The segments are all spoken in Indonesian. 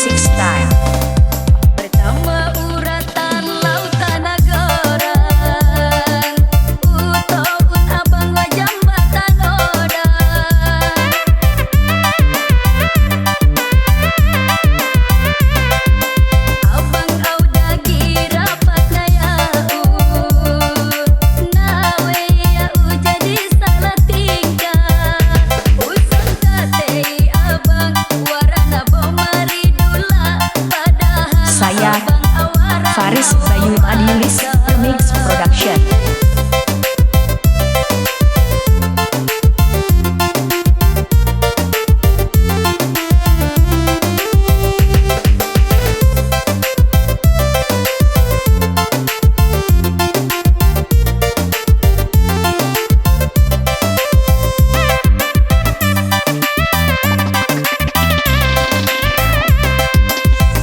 Musik Style. Pertama uratan lautan nagoran, utoun abang wajah batang odan. Abang audagi rapat nayaun, nawe yau jadi salah tingkah. Usang katei abang warana bomari dula, padahal Saya Faris Bayu Madilis Remix Production.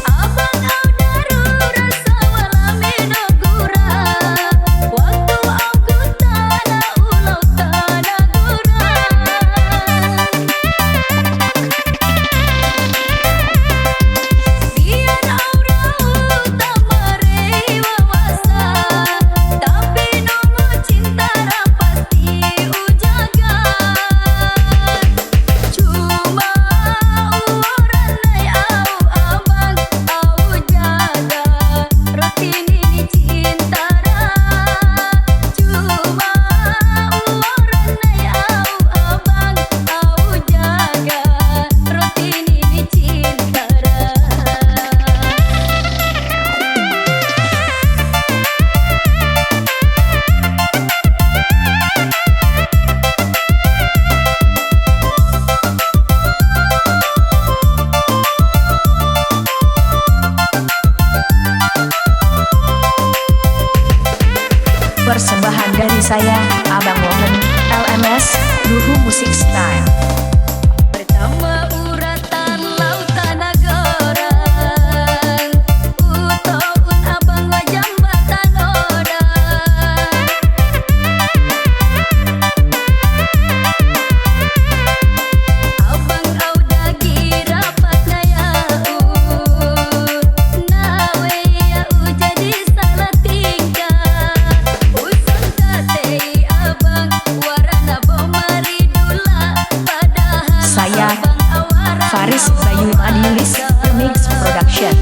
abang audaru rasa walame nogura, waktu aku tanah ulau tanah gurang. Biar aurau tak merei wawasa, tapi nomo cinta rapati ujagan. Cuma orang nai au abang au jaga, rotin ini cinta cuma orang nai au abang au jaga, rotin ini cinta. Persembahan dari saya, Abang Momen, LMS, Luhu Musik Style. Pertama uratan lautan nagoran, utoun abang wajah batang odan. Abang audagi rapat nayaun, nawe yau jadi salah tingkah. Usang katei abang warana bomari dula, padahal Saya abang awara Faris Bayu Madilis Remix Production.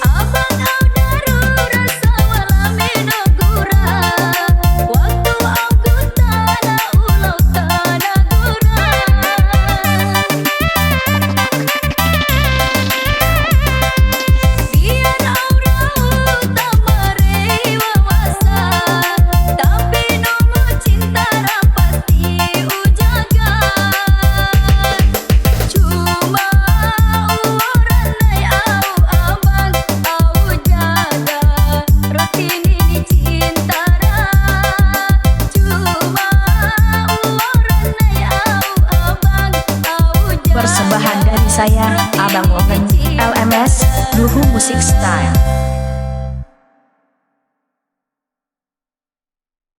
abang audaru rasa walame nogura, waktu aku tanah ulau tanah gurang. Biar aurau tak merei wawasa, tapi nomo cinta rapati ujagan. Cuma orang nai au abang au jaga, rotin ini cinta. Cuma orang nai au abang au jaga. Persembahan dari saya, Abang Momen, LMS, Luhu Musik Style.